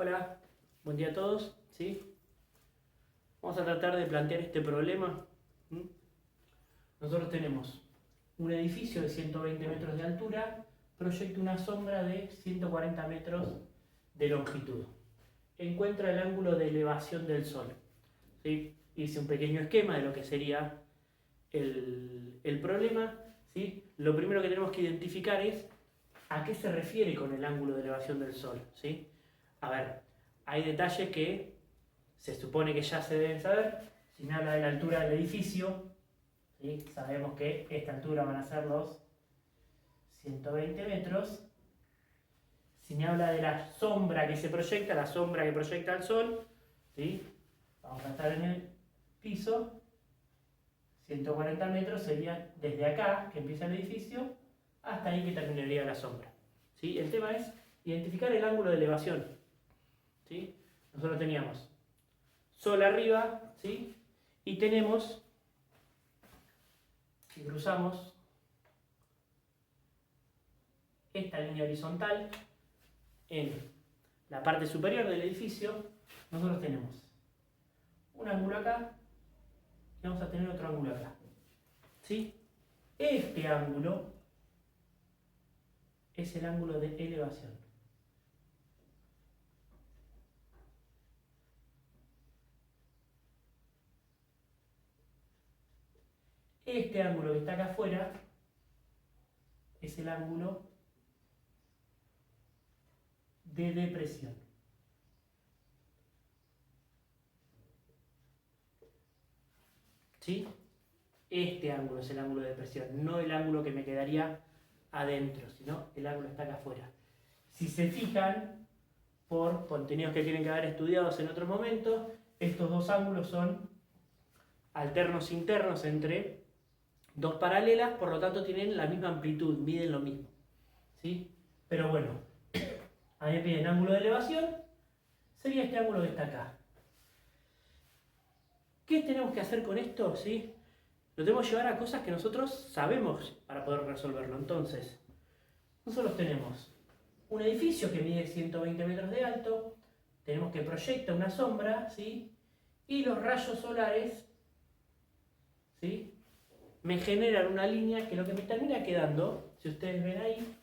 Hola, buen día a todos. ¿Sí? Vamos a tratar de plantear este problema. ¿Mm? Nosotros tenemos un edificio de 120 metros de altura, proyecta una sombra de 140 metros de longitud. Encuentra el ángulo de elevación del Sol. ¿Sí? Hice un pequeño esquema de lo que sería el problema. ¿Sí? Lo primero que tenemos que identificar es a qué se refiere con el ángulo de elevación del Sol. ¿Sí? A ver, hay detalles que se supone que ya se deben saber. Si me habla de la altura del edificio, ¿sí? Sabemos que esta altura van a ser los 120 metros. Si me habla de la sombra que se proyecta, la sombra que proyecta el Sol, ¿sí? Vamos a estar en el piso, 140 metros sería desde acá, que empieza el edificio, hasta ahí que terminaría la sombra. ¿Sí? El tema es identificar el ángulo de elevación. ¿Sí? Nosotros teníamos Sol arriba, ¿sí? Y tenemos, si cruzamos esta línea horizontal en la parte superior del edificio, nosotros tenemos un ángulo acá y vamos a tener otro ángulo acá. ¿Sí? Este ángulo es el ángulo de elevación. Este ángulo que está acá afuera es el ángulo de depresión. ¿Sí? Este ángulo es el ángulo de depresión, no el ángulo que me quedaría adentro, sino el ángulo está acá afuera. Si se fijan, por contenidos que tienen que haber estudiados en otros momentos, estos dos ángulos son alternos internos entre dos paralelas, por lo tanto tienen la misma amplitud, miden lo mismo. ¿Sí? Pero bueno, a mí me piden ángulo de elevación, sería este ángulo que está acá. ¿Qué tenemos que hacer con esto? ¿Sí? Lo tenemos que llevar a cosas que nosotros sabemos para poder resolverlo. Entonces, nosotros tenemos un edificio que mide 120 metros de alto, tenemos que proyecta una sombra, ¿sí? Y los rayos solares, ¿sí? Me generan una línea que lo que me termina quedando, si ustedes ven ahí,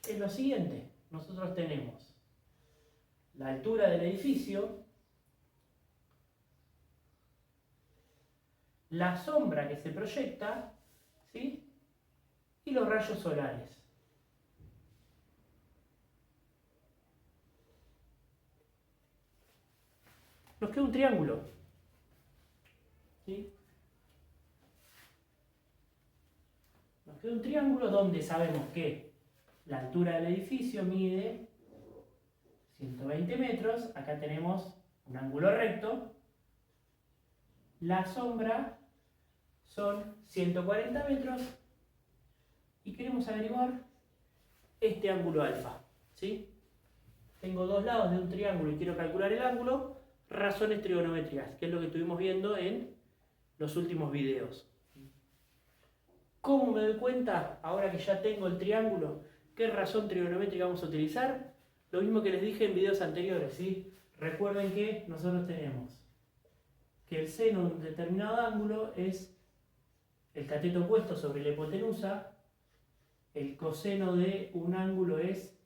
es lo siguiente. Nosotros tenemos la altura del edificio, la sombra que se proyecta, ¿sí? Y los rayos solares. Nos queda un triángulo. ¿Sí? Nos queda un triángulo donde sabemos que la altura del edificio mide 120 metros. Acá tenemos un ángulo recto. La sombra son 140 metros. Y queremos averiguar este ángulo alfa. ¿Sí? Tengo dos lados de un triángulo y quiero calcular el ángulo. Razones trigonométricas, que es lo que estuvimos viendo en los últimos videos. ¿Cómo me doy cuenta, ahora que ya tengo el triángulo, qué razón trigonométrica vamos a utilizar? Lo mismo que les dije en videos anteriores, ¿sí? Recuerden que nosotros tenemos que el seno de un determinado ángulo es el cateto opuesto sobre la hipotenusa, el coseno de un ángulo es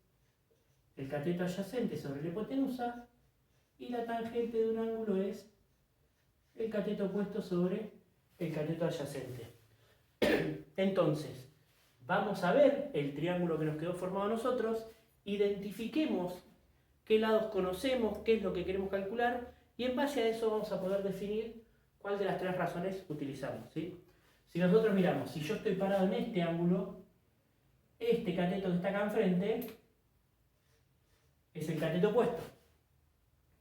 el cateto adyacente sobre la hipotenusa, y la tangente de un ángulo es el cateto opuesto sobre el cateto adyacente. Entonces, vamos a ver el triángulo que nos quedó formado a nosotros, identifiquemos qué lados conocemos, qué es lo que queremos calcular, y en base a eso vamos a poder definir cuál de las tres razones utilizamos. ¿Sí? Si nosotros miramos, si yo estoy parado en este ángulo, este cateto que está acá enfrente es el cateto opuesto.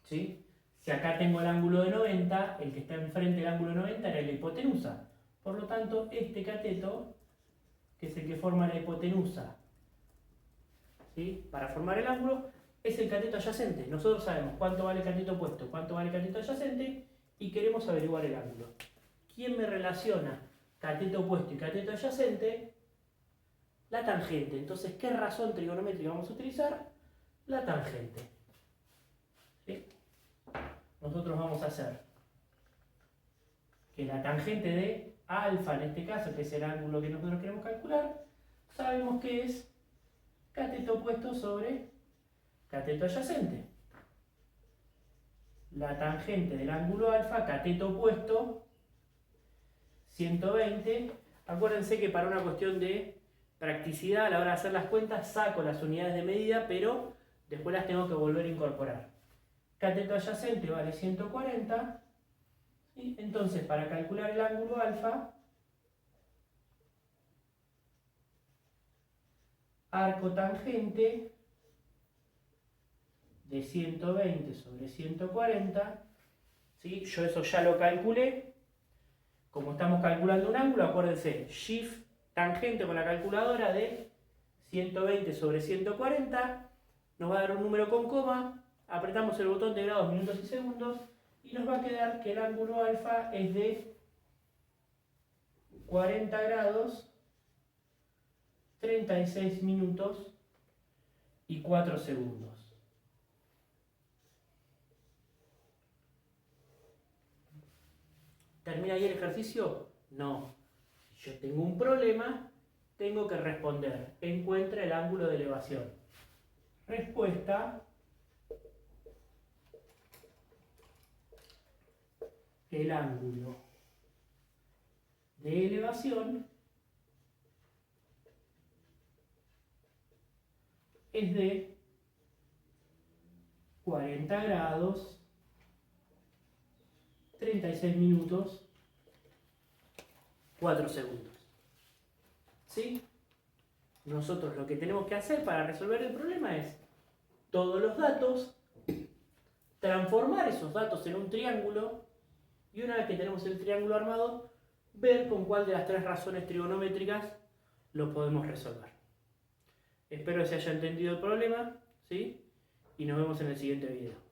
¿Sí? Si acá tengo el ángulo de 90, el que está enfrente del ángulo de 90 era la hipotenusa. Por lo tanto, este cateto, que es el que forma la hipotenusa, ¿sí? Para formar el ángulo, es el cateto adyacente. Nosotros sabemos cuánto vale el cateto opuesto, cuánto vale el cateto adyacente, y queremos averiguar el ángulo. ¿Quién me relaciona cateto opuesto y cateto adyacente? La tangente. Entonces, ¿qué razón trigonométrica vamos a utilizar? La tangente. ¿Sí? Nosotros vamos a hacer que la tangente de alfa, en este caso, que es el ángulo que nosotros queremos calcular, sabemos que es cateto opuesto sobre cateto adyacente. La tangente del ángulo alfa, cateto opuesto, 120. Acuérdense que para una cuestión de practicidad, a la hora de hacer las cuentas, saco las unidades de medida, pero después las tengo que volver a incorporar. Cateto adyacente vale 140. ¿Sí? Entonces, para calcular el ángulo alfa, arco tangente de 120 sobre 140, ¿sí? Yo eso ya lo calculé. Como estamos calculando un ángulo, acuérdense, shift tangente con la calculadora de 120 sobre 140, nos va a dar un número con coma, apretamos el botón de grados, minutos y segundos, y nos va a quedar que el ángulo alfa es de 40 grados, 36 minutos y 4 segundos. ¿Termina ahí el ejercicio? No. Si yo tengo un problema, tengo que responder. Encuentra el ángulo de elevación. Respuesta. El ángulo de elevación es de 40 grados, 36 minutos, 4 segundos. ¿Sí? Nosotros lo que tenemos que hacer para resolver el problema es todos los datos, transformar esos datos en un triángulo y una vez que tenemos el triángulo armado, ver con cuál de las tres razones trigonométricas lo podemos resolver. Espero que se haya entendido el problema, ¿sí? Y nos vemos en el siguiente video.